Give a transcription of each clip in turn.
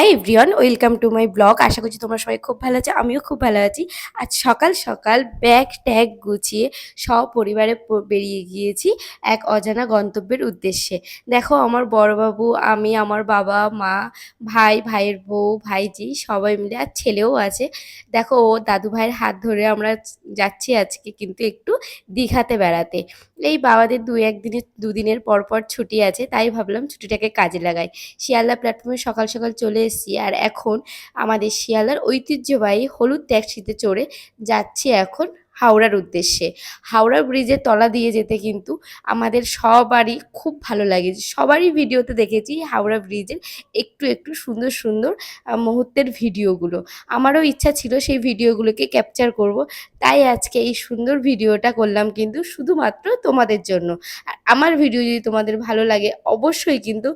High everyone, welcome to my blog. আশা করছি তোমরা সবাই খুব ভালো আছো, আমিও খুব ভালো আছি। আজ সকাল সকাল ব্যাগ ট্যাগ গুছিয়ে সপরিবারে বেরিয়ে গিয়েছি এক অজানা গন্তব্যের উদ্দেশ্যে। দেখো, আমার বড়বাবু, আমি, আমার বাবা মা, ভাই, ভাইয়ের বউ, ভাইজি সবাই মিলে, আর ছেলেও আছে। দেখো, ও দাদু ভাইয়ের হাত ধরে আমরা যাচ্ছি আজকে কিন্তু একটু দীঘাতে বেড়াতে। এই বাবাদের দুদিনের পর পর ছুটি আছে, তাই ভাবলাম ছুটিটাকে কাজে লাগাই। শিয়ালদা প্ল্যাটফর্মে সকাল সকাল চলে এসেছি, আর এখন আমাদের শিয়ালদার ঐতিহ্যবাহী হলুদ ট্যাক্সিতে চড়ে যাচ্ছি এখন হাওড়ার উদ্দেশ্যে। হাওড়া ব্রিজের তলা দিয়ে যেতে কিন্তু আমাদের সবারই খুব ভালো লাগে। সবারই ভিডিওতে দেখেছি হাওড়া ব্রিজের একটু একটু সুন্দর সুন্দর মুহূর্তের ভিডিওগুলো। আমারও ইচ্ছা ছিল সেই ভিডিওগুলোকে ক্যাপচার করব, তাই আজকে এই সুন্দর ভিডিওটা করলাম কিন্তু শুধুমাত্র তোমাদের জন্য। আর আমার ভিডিও যদি তোমাদের ভালো লাগে অবশ্যই কিন্তু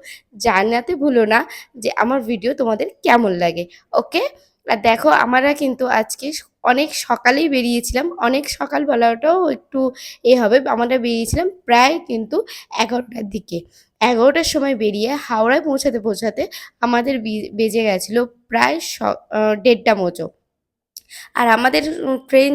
জানাতে ভুলো না যে আমার ভিডিও তোমাদের কেমন লাগে। ওকে। আর দেখো, আমরা কিন্তু আজকে অনেক সকালেই বেরিয়েছিলাম, অনেক সকাল বলাটাও একটু হবে। আমরা বেরিয়েছিলাম প্রায় কিন্তু 11টার দিকে। 11টার সময় বেরিয়ে হাওড়ায় পৌঁছাতে পৌঁছাতে আমাদের বেজে গেছিলো প্রায় 1:30 মতো। আর আমাদের ট্রেন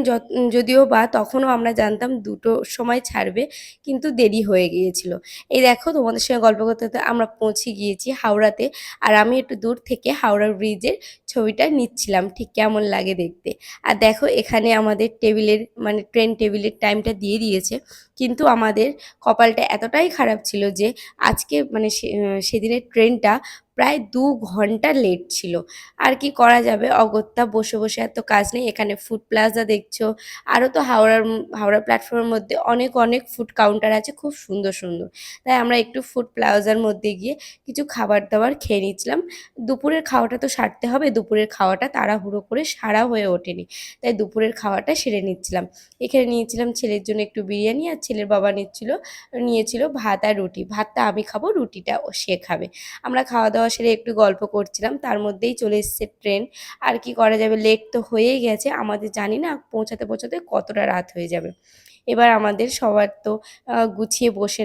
যদিও বা তখনও আমরা জানতাম 2টোর সময় ছাড়বে, কিন্তু দেরি হয়ে গিয়েছিল। এই দেখো, তোমাদের সঙ্গে গল্প করতে করতে আমরা পৌঁছে গিয়েছি হাওড়াতে। আর আমি একটু দূর থেকে হাওড়া ব্রিজের ছবিটা নিচ্ছিলাম, ঠিক কেমন লাগে দেখতে। আর দেখো, এখানে আমাদের টেবিলের মানে ট্রেন টেবিলের টাইমটা দিয়ে দিয়েছে, কিন্তু আমাদের কপালটা এতটাই খারাপ ছিল যে আজকে মানে সেদিনের ট্রেনটা প্রায় 2 ঘন্টা লেট ছিল। আর কি করা যাবে, অগত্যা বসে বসে এত কাজ নেই। এখানে ফুড প্লাজা দেখছো, আরও তো হাওড়া প্ল্যাটফর্মের মধ্যে অনেক অনেক ফুড কাউন্টার আছে, খুব সুন্দর সুন্দর। তাই আমরা একটু ফুড প্লাজার মধ্যে গিয়ে কিছু খাবার দাবার খেয়ে নিচ্ছিলাম। দুপুরের খাওয়াটা তো সারতে হবে, দুপুরের খাওয়াটা তাড়াহুড়ো করে সারা হয়ে ওঠেনি, তাই দুপুরের খাওয়াটা সেরে নিচ্ছিলাম। এখানে নিয়েছিলাম ছেলের জন্য একটু বিরিয়ানি, আর ছেলের বাবা নিয়েছিল ভাত আর রুটি। ভাতটা আমি খাবো, রুটিটা সে খাবে। আমরা খাওয়া দাওয়া সেরে একটু গল্প করছিলাম, তার মধ্যেই চলে এসেছে ট্রেন। আর কি করা যাবে, লেট তো হয়েই গেছে আমাদের, জানি না পৌঁছাতে পৌঁছাতে কতটা রাত হয়ে যাবে। এবার আমাদের সবার তো গুছিয়ে বসে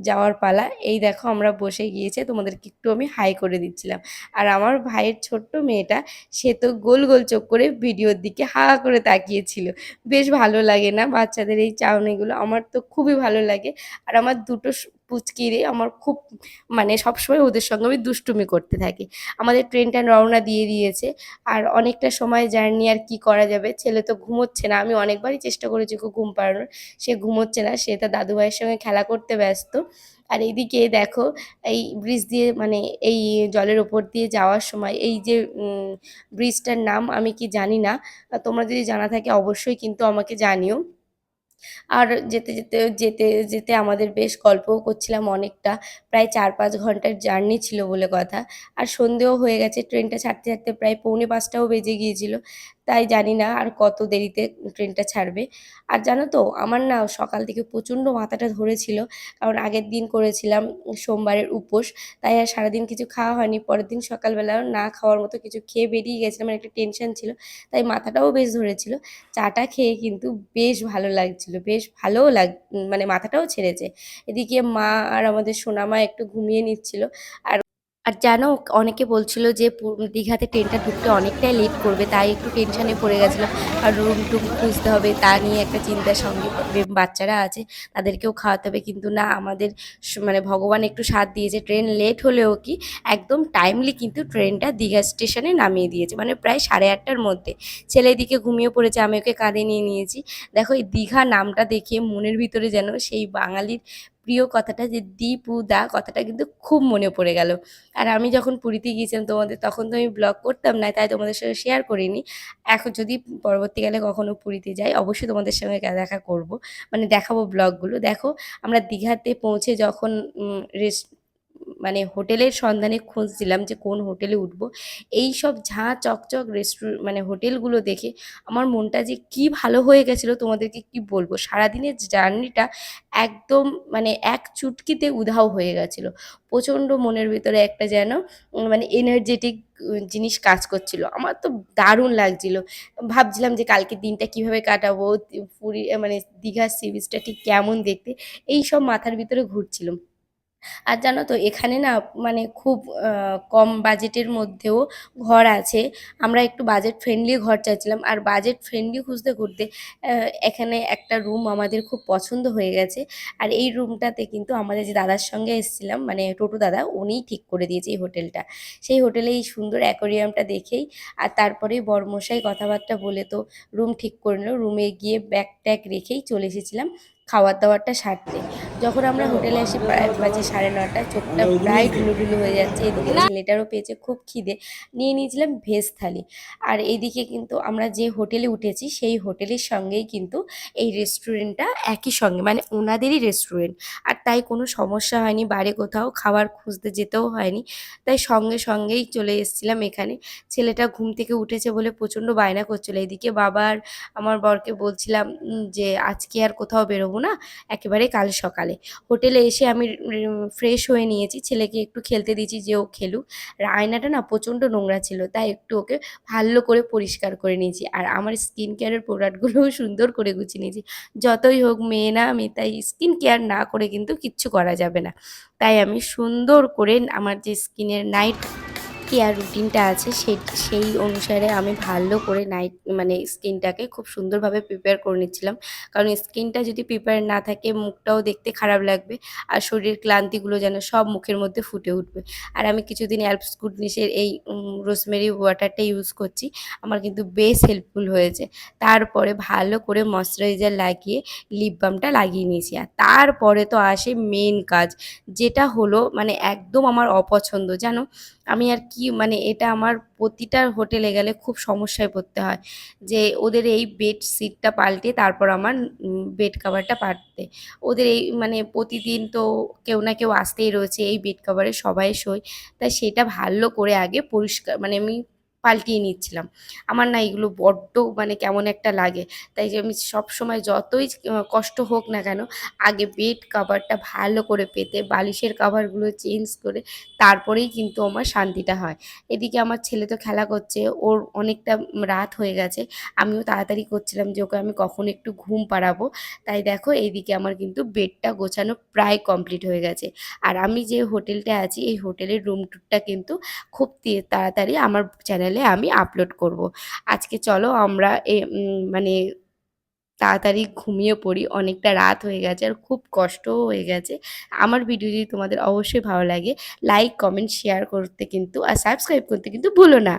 যাওয়ার পালা। এই দেখো, আমরা বসে গিয়েছে, তোমাদেরকে একটু আমি হাই করে দিচ্ছিলাম। আর আমার ভাইয়ের ছোট্ট মেয়েটা, সে তো গোল গোল চোখ করে ভিডিওর দিকে হা করে তাকিয়েছিল। বেশ ভালো লাগে না বাচ্চাদের এই চাউনিগুলো? আমার তো খুবই ভালো লাগে। আর আমার দুটো পুচকিরে আমার খুব মানে সবসময় ওদের সঙ্গে আমি দুষ্টুমি করতে থাকি। আমাদের ট্রেনটা রওনা দিয়ে দিয়েছে, আর অনেকটা সময় জার্নি, আর কি করা যাবে। ছেলে তো ঘুমোচ্ছে না, আমি অনেকবারই চেষ্টা করেছি ওকে ঘুম পাড়ানোর, সে ঘুমোচ্ছে না, সে তার দাদু ভাইয়ের সঙ্গে খেলা করতে ব্যস্ত। আর এইদিকে দেখো, এই ব্রিজ দিয়ে মানে এই জলের ওপর দিয়ে যাওয়ার সময় এই যে ব্রিজটার নাম আমি কি জানি না, তোমরা যদি জানা থাকে অবশ্যই কিন্তু আমাকে জানিও। আর যেতে যেতে যেতে যেতে আমাদের বেশ গল্পও করছিলাম অনেকটা, প্রায় 4-5 ঘন্টার জার্নি ছিল বলে কথা। আর সন্ধেও হয়ে গেছে, ট্রেনটা ছাড়তে ছাড়তে প্রায় 4:45টাও বেজে গিয়েছিল। তাই জানি না আর কত দেরিতে ট্রেনটা ছাড়বে। আর জানো তো, আমার না সকাল থেকে প্রচণ্ড মাথাটা ধরেছিল, কারণ আগের দিন করেছিলাম সোমবারের উপোস, তাই আর সারাদিন কিছু খাওয়া হয়নি। পরের দিন সকালবেলাও না খাওয়ার মতো কিছু খেয়ে বেরিয়ে গেছিলাম, মানে একটা টেনশন ছিল, তাই মাথাটাও বেশ ধরেছিল। চাটা খেয়ে কিন্তু বেশ ভালো লাগছিল, বেশ ভালোও মানে মাথাটাও ছেড়েছে। এদিকে মা আর আমাদের সোনামা একটু ঘুমিয়ে নিচ্ছিল। আর আর জানো, অনেকে বলছিল যে দীঘাতে ট্রেনটা ঢুকতে অনেকটাই লেট করবে, তাই একটু টেনশনে পড়ে গেছিলাম। আর রুম টুম খুঁজতে হবে, তা নিয়ে একটা চিন্তার সঙ্গে বাচ্চারা আছে, তাদেরকেও খাওয়াতে হবে। কিন্তু না, আমাদের মানে ভগবান একটু সাথ দিয়েছে, ট্রেন লেট হলেও কি একদম টাইমলি কিন্তু ট্রেনটা দীঘা স্টেশনে নামিয়ে দিয়েছে, মানে প্রায় 8:30টার মধ্যে। ছেলে এদিকে ঘুমিয়ে পড়েছে, আমি ওকে কাঁধে নিয়ে নিয়েছি। দেখো, এই দীঘা নামটা দেখে মনের ভিতরে যেন সেই বাঙালির প্রিয় কথাটা, যে দীপু দা কথাটা কিন্তু খুব মনে পড়ে গেল। আর আমি যখন পুরীতে গিয়েছিলাম তোমাদের, তখন তো আমি ব্লগ করতাম না, তাই তোমাদের সঙ্গে শেয়ার করিনি। এখন যদি পরবর্তীকালে কখনো পুরীতে যাই অবশ্যই তোমাদের সঙ্গে দেখা করব, মানে দেখাবো ব্লগগুলো। দেখো, আমরা দীঘাতে পৌঁছে যখন রেস্ট মানে হোটেলের সন্ধানে খুঁজছিলাম যে কোন হোটেলে উঠবো, এই সব ঝাঁ চকচক মানে হোটেলগুলো দেখে আমার মনটা যে কি ভালো হয়ে গেছিলো তোমাদেরকে কি বলবো। সারাদিনের জার্নিটা একদম মানে এক চুটকিতে উধাও হয়ে গেছিলো। প্রচণ্ড মনের ভিতরে একটা যেন মানে এনার্জেটিক জিনিস কাজ করছিল, আমার তো দারুণ লাগছিল। ভাবছিলাম যে কালকের দিনটা কিভাবে কাটাবো, পুরী মানে দীঘার সি বিচটা ঠিক কেমন দেখতে, এই সব মাথার ভিতরে ঘুরছিল। আর জানো তো এখানে না মানে খুব কম বাজেটের মধ্যেও ঘর আছে। আমরা একটু বাজেট ফ্রেন্ডলি ঘর চাইছিলাম, আর বাজেট ফ্রেন্ডলি খুঁজতে খুঁজতে এখানে একটা রুম আমাদের খুব পছন্দ হয়ে গেছে। আর এই রুমটাতে কিন্তু আমাদের যে দাদার সঙ্গে এসেছিলাম, মানে টোটো দাদা, উনিই ঠিক করে দিয়েছে এই হোটেলটা। সেই হোটেলে এই সুন্দর অ্যাকোরিয়ামটা দেখেই আর তারপরেই বরমশাই কথাবার্তা বলে তো রুম ঠিক করে নিল। রুমে গিয়ে ব্যাগ ট্যাগ রেখেই চলে এসেছিলাম খাবার দাবারটা সারতে। যখন আমরা হোটেলে আসি প্রায় বাজে 9:30, চোখটা প্রায় ঢুলু ঢুলু হয়ে যাচ্ছে। এদিকে ছেলেটারও পেয়েছে খুব খিদে, নিয়ে নিয়েছিলাম ভেজ থালি। আর এইদিকে কিন্তু আমরা যে হোটেলে উঠেছি সেই হোটেলের সঙ্গেই কিন্তু এই রেস্টুরেন্টটা একই সঙ্গে, মানে ওনাদেরই রেস্টুরেন্ট। আর তাই কোনো সমস্যা হয়নি, বাইরে কোথাও খাবার খুঁজতে যেতেও হয়নি। তাই সঙ্গে সঙ্গেই চলে এসেছিলাম এখানে। ছেলেটা ঘুম থেকে উঠেছে বলে প্রচণ্ড বায়না করছিল। এদিকে বাবার আমার বরকে বলছিলাম যে আজকে আর কোথাও বেরোবো না, একেবারে কাল সকালে। হোটেলে এসে আমি ফ্রেশ হয়ে নিয়েছি, ছেলেকে একটু খেলতে দিয়েছি যে ও খেলুক। আর আয়নাটা না প্রচণ্ড নোংরা ছিল, তাই একটু ওকে ভালো করে পরিষ্কার করে নিয়েছি। আর আমার স্কিন কেয়ারের প্রোডাক্টগুলোও সুন্দর করে গুছিয়ে নিয়েছি। যতই হোক মেয়ে না আমি, তাই স্কিন কেয়ার না করে কিন্তু কিচ্ছু করা যাবে না। তাই আমি সুন্দর করে আমার যে স্কিনের নাইট কেয়ার রুটিনটা আছে সেই অনুসারে আমি ভালো করে নাইট মানে স্কিনটাকে খুব সুন্দরভাবে প্রিপেয়ার করে নিচ্ছিলাম। কারণ স্কিনটা যদি প্রিপেয়ার না থাকে মুখটাও দেখতে খারাপ লাগবে, আর শরীরের ক্লান্তিগুলো যেন সব মুখের মধ্যে ফুটে উঠবে। আর আমি কিছুদিন অ্যালপস গুডনেসের এই রোজমেরি ওয়াটারটা ইউজ করছি, আমার কিন্তু বেশ হেল্পফুল হয়েছে। তারপরে ভালো করে ময়শ্চারাইজার লাগিয়ে লিপ বামটা লাগিয়ে নিয়েছি। আর তারপরে তো আসে মেন কাজ, যেটা হলো মানে একদম আমার অপছন্দ জানো। আমি আর কি মানে এটা আমার প্রতিটা হোটেলে গেলে খুব সমস্যায় পড়তে হয় যে ওদের এই বেডশিটটা পাল্টে তারপর আমার বেড কাভারটা পাল্টে। ওদের এই মানে প্রতিদিন তো কেউ না কেউ আসতেই রয়েছে, এই বেড কাভারে সবাই শোয়। তাই সেটা ভালো করে আগে পরিষ্কার মানে আমি পাল্টিয়ে নিচ্ছিলাম। আমার না এগুলো বড্ড মানে কেমন একটা লাগে। তাই যে আমি সবসময় যতই কষ্ট হোক না কেন, আগে বেড কাভারটা ভালো করে পেতে বালিশের কাভারগুলো চেঞ্জ করে তারপরেই কিন্তু আমার শান্তিটা হয়। এদিকে আমার ছেলে তো খেলা করছে, ওর অনেকটা রাত হয়ে গেছে। আমিও তাড়াতাড়ি করছিলাম যে ওকে আমি কখন একটু ঘুম পাড়াবো। তাই দেখো এইদিকে আমার কিন্তু বেডটা গোছানো প্রায় কমপ্লিট হয়ে গেছে। আর আমি যে হোটেলটায় আছি এই হোটেলের রুম ট্যুরটা কিন্তু খুব তাড়াতাড়ি আমার চ্যানেলে আমি আপলোড করব। আজকে চলো আমরা মানে তাড়াতাড়ি ঘুমিয়ে পড়ি, অনেকটা রাত হয়ে গেছে আর খুব কষ্টও হয়ে গেছে। আমার ভিডিও যদি তোমাদের অবশ্যই ভালো লাগে, লাইক কমেন্ট শেয়ার করতে কিন্তু আর সাবস্ক্রাইব করতে কিন্তু ভুলো না।